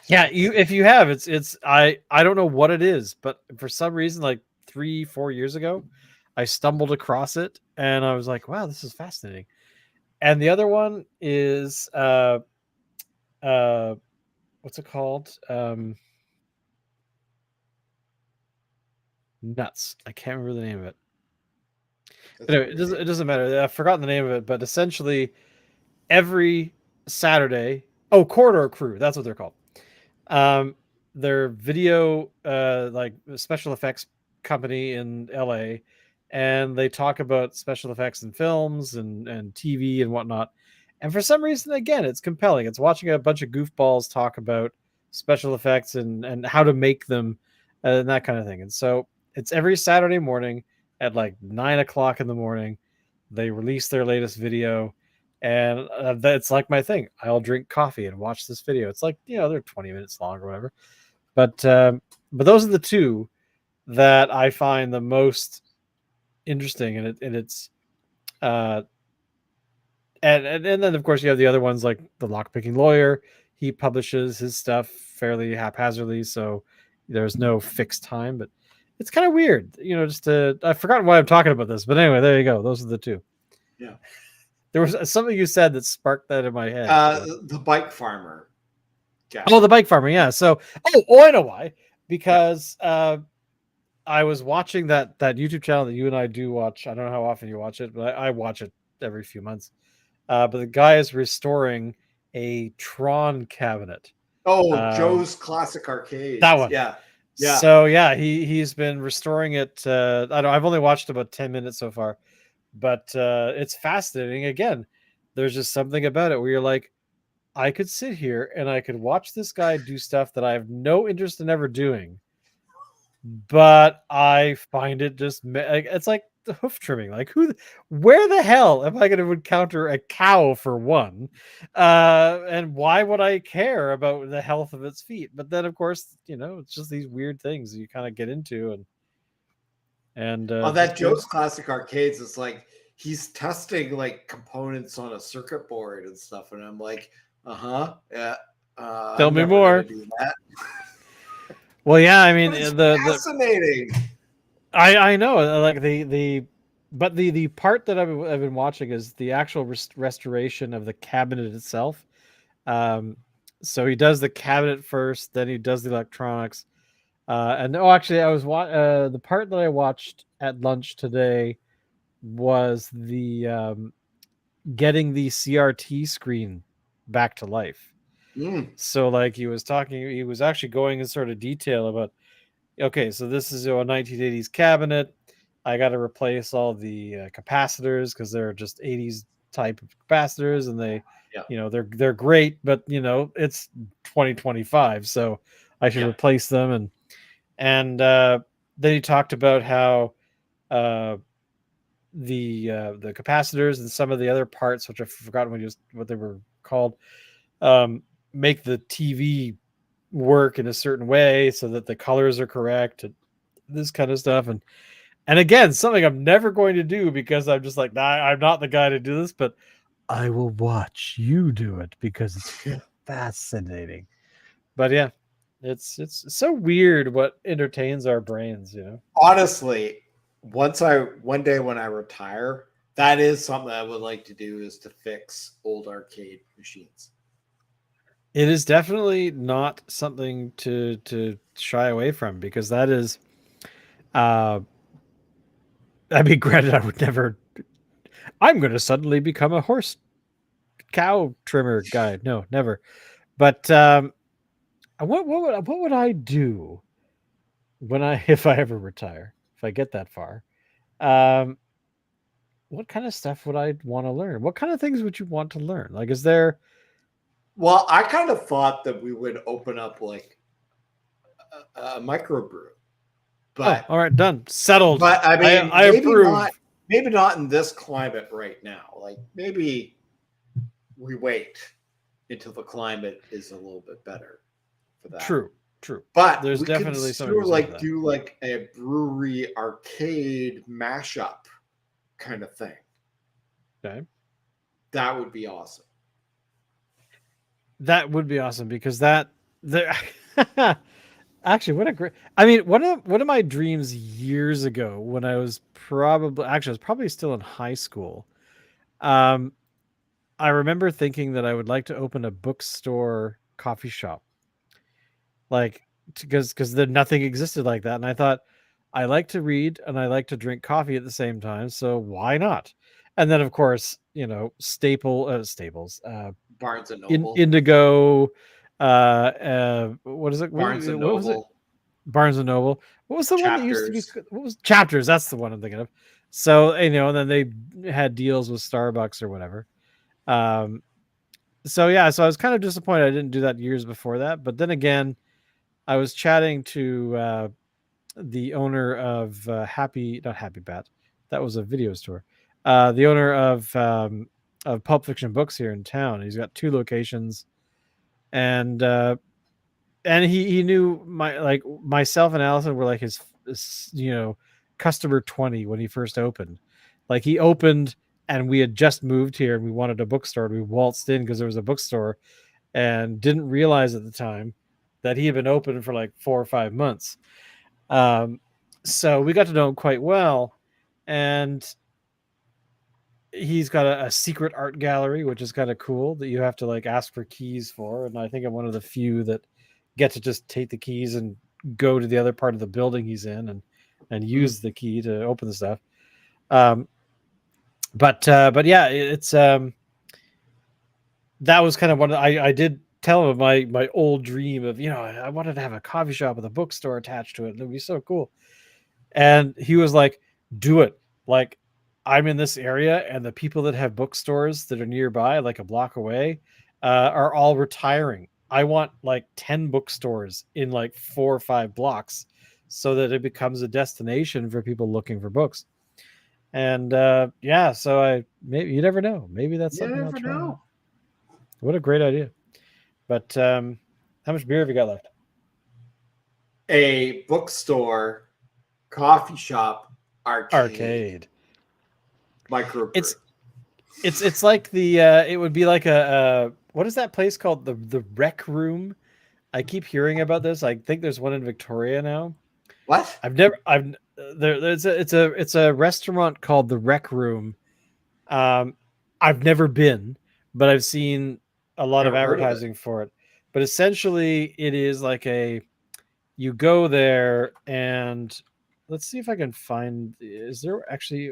Yeah, if you have, it's I don't know what it is, but for some reason, like 3-4 years ago, I stumbled across it and I was like, wow, this is fascinating. And the other one is uh what's it called? nuts. I can't remember the name of it. That's Anyway, pretty it big. doesn't matter. I've forgotten the name of it, but essentially every Saturday, oh, Corridor Crew, that's what they're called. Um, they're video, like special effects company in LA, and they talk about special effects in films and TV and whatnot. And for some reason, again, it's compelling. It's watching a bunch of goofballs talk about special effects and how to make them and that kind of thing. And so it's every Saturday morning at like 9 o'clock in the morning. They release their latest video, and that's like my thing. I'll drink coffee and watch this video. It's like, they're 20 minutes long or whatever. But those are the two that I find the most interesting, and it's uh and then of course you have the other ones like the lockpicking lawyer. He publishes his stuff fairly haphazardly, so there's no fixed time. But it's kind of weird, just I've forgotten why I'm talking about this, but anyway, there you go. Those are the two. Yeah. There was something you said that sparked that in my head. The bike farmer guy. Oh, the bike farmer, yeah. So, I know why. Because I was watching that YouTube channel that you and I do watch. I don't know how often you watch it, but I watch it every few months. But the guy is restoring a Tron cabinet. Joe's Classic Arcades. That one. Yeah. So yeah, he's been restoring it. I've only watched about 10 minutes so far, but it's fascinating. Again, there's just something about it where you're like, I could sit here and I could watch this guy do stuff that I have no interest in ever doing, but I find it just it's like the hoof trimming. Like where the hell am I going to encounter a cow for one? And why would I care about the health of its feet? But then of course, it's just these weird things you kind of get into and on that Joe's Classic Arcades, it's like he's testing like components on a circuit board and stuff, and I'm like, yeah. Tell me more. Do that. Well, yeah, I mean, fascinating. I know, like but the part that I've been watching is the actual restoration of the cabinet itself. So he does the cabinet first, then he does the electronics. And actually, I was the part that I watched at lunch today was the getting the CRT screen back to life. So like he was actually going in sort of detail about, okay, so this is a 1980s cabinet. I got to replace all the capacitors because they're just 80s type of capacitors, and they're great, but it's 2025, so I should replace them. And then he talked about how the capacitors and some of the other parts, which I've forgotten what they were called, make the TV work in a certain way so that the colors are correct and this kind of stuff. And again, something I'm never going to do because I'm just like, I'm not the guy to do this, but I will watch you do it because it's fascinating. But yeah, it's so weird what entertains our brains, Honestly, one day when I retire, that is something I would like to do, is to fix old arcade machines. It is definitely not something to shy away from, because that is I mean, granted, I would never. I'm going to suddenly become a cow trimmer guy. No, never. But what would I do if I ever retire? If I get that far, what kind of stuff would I want to learn? What kind of things would you want to learn? Like, is there? Well, I kind of thought that we would open up like a microbrew. But all right, done, settled. But I mean, I approve. Maybe not in this climate right now. Like maybe we wait until the climate is a little bit better for that. True. But there's definitely something do like a brewery arcade mashup kind of thing. Okay, that would be awesome. That would be awesome, because actually, what a great! I mean, one of my dreams years ago, when I was probably still in high school. I remember thinking that I would like to open a bookstore coffee shop, like because nothing existed like that, and I thought, I like to read and I like to drink coffee at the same time, so why not? And then, of course, staples, Barnes and Noble. Indigo, what is it? Barnes and What was it? Noble. Barnes and Noble. What was the one that used to be? Chapters. What was Chapters? That's the one I'm thinking of. So and then they had deals with Starbucks or whatever. So yeah, so I was kind of disappointed I didn't do that years before that. But then again, I was chatting to the owner of not Happy Bat. That was a video store. The owner of Pulp Fiction Books here in town. He's got 2 locations, and he knew myself and Allison were like his customer 20 when he first opened. Like he opened and we had just moved here and we wanted a bookstore and we waltzed in because there was a bookstore and didn't realize at the time that he had been open for like 4 or 5 months. So we got to know him quite well, and he's got a secret art gallery, which is kind of cool that you have to like ask for keys for. And I think I'm one of the few that get to just take the keys and go to the other part of the building he's in and use the key to open the stuff. But yeah, it's that was kind of one I did tell him my old dream of, I wanted to have a coffee shop with a bookstore attached to it. It would be so cool. And he was like, do it. Like, I'm in this area and the people that have bookstores that are nearby, like a block away, are all retiring. I want like 10 bookstores in like 4 or 5 blocks so that it becomes a destination for people looking for books. And so maybe you never know. Maybe that's something I'll try. Know. What a great idea. But how much beer have you got left? A bookstore, coffee shop, arcade. Microbrew. It's like the it would be like a what is that place called? The Rec Room. I keep hearing about this. I think there's one in Victoria now. What? It's a restaurant called the Rec Room. I've never been, but I've seen a lot of advertising for it. But essentially it is like you go there and let's see if I can find. Is there actually?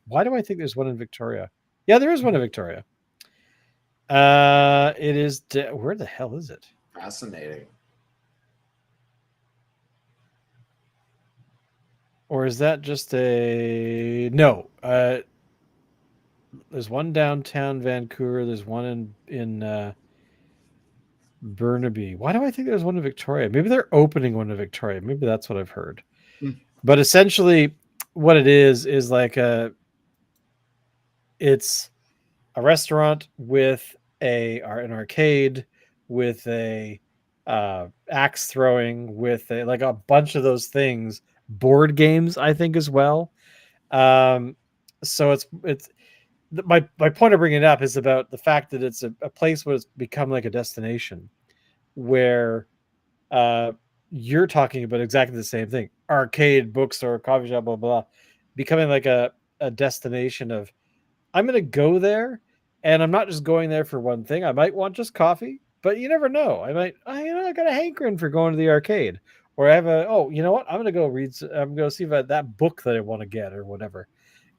Why do I think there's one in Victoria? Yeah, there is one in Victoria. It is. Where the hell is it? Fascinating. Or is that just a no? There's one downtown Vancouver. There's one in Burnaby. Why do I think there's one in Victoria? Maybe they're opening one in Victoria. Maybe that's what I've heard. But essentially, what it is like it's a restaurant with an arcade, with a axe throwing, with like a bunch of those things, board games, I think as well. So it's my point of bringing it up is about the fact that it's a place where it's become like a destination where you're talking about exactly the same thing. Arcade, bookstore, coffee shop, blah, blah, becoming like a destination of, I'm going to go there and I'm not just going there for one thing. I might want just coffee, but you never know. I got a hankering for going to the arcade, or I have you know what? I'm going to go I'm going to see if that book that I want to get or whatever,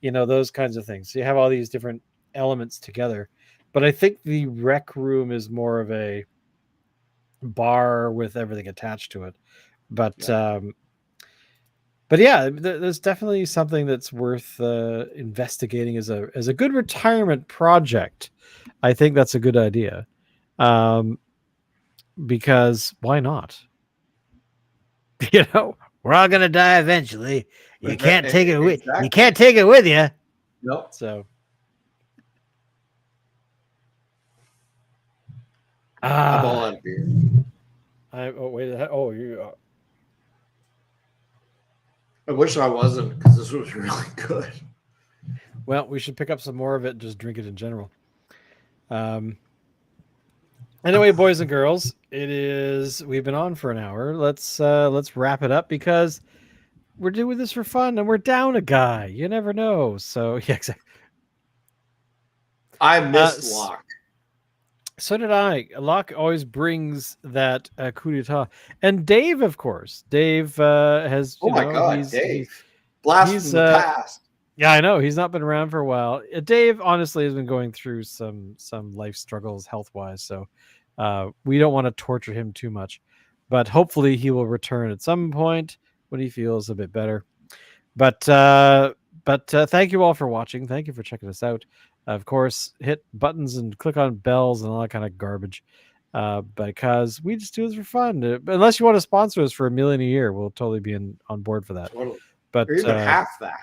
those kinds of things. So you have all these different elements together, but I think the Rec Room is more of a bar with everything attached to it. But yeah, there's definitely something that's worth investigating as a good retirement project. I think that's a good idea, because why not? We're all gonna die eventually. You can't take it with you. Can't take it with you. Nope. So, I'm all out of beer. I wish I wasn't, because this was really good. Well, we should pick up some more of it and just drink it in general. Anyway, boys and girls, we've been on for an hour. Let's wrap it up because we're doing this for fun and we're down a guy. You never know. So yeah, exactly. I missed Locke. So did I. Locke always brings that coup d'etat, and Dave, of course. Dave has, Oh my God, Dave. Blast from he's the past. yeah, I know he's not been around for a while. Dave honestly has been going through some life struggles health wise, so we don't want to torture him too much. But hopefully he will return at some point when he feels a bit better. But thank you all for watching. Thank you for checking us out. Of course, hit buttons and click on bells and all that kind of garbage. Because we just do this for fun. Unless you want to sponsor us for $1 million a year, we'll totally be on board for that. Totally. But Or even half that.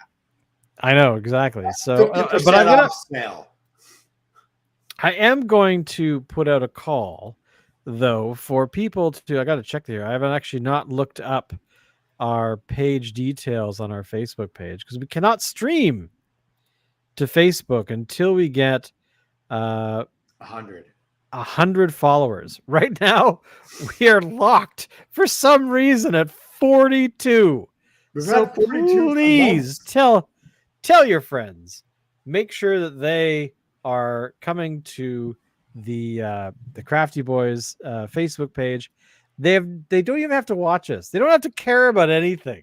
I know exactly. So, 50% but off sale. I am going to put out a call, though, for people to. I got to check here. I haven't actually not looked up our page details on our Facebook page because we cannot stream to Facebook until we get 100 followers. Right now, we are locked for some reason at 42. So please tell your friends. Make sure that they are coming to the Crafty Boys Facebook page. They don't even have to watch us. They don't have to care about anything.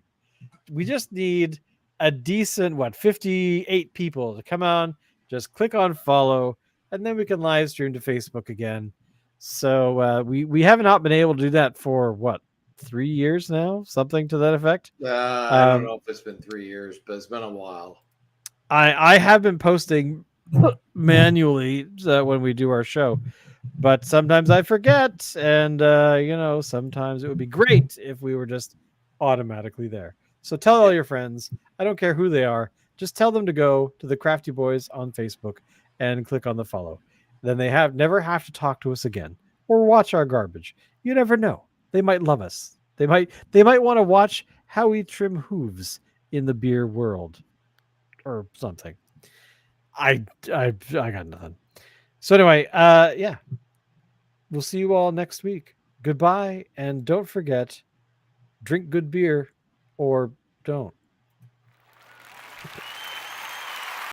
We just need a decent 58 people to come on, just click on follow, and then we can live stream to Facebook again. So we have not been able to do that for 3 years now, something to that effect. I don't know if it's been 3 years, but it's been a while. I have been posting manually when we do our show, but sometimes I forget, and sometimes it would be great if we were just automatically there. So tell all your friends. I don't care who they are. Just tell them to go to the Crafty Boys on Facebook and click on the follow. Then they never have to talk to us again or watch our garbage. You never know. They might love us. They might want to watch how we trim hooves in the beer world or something. I got nothing. So anyway, yeah. We'll see you all next week. Goodbye, and don't forget, drink good beer or don't.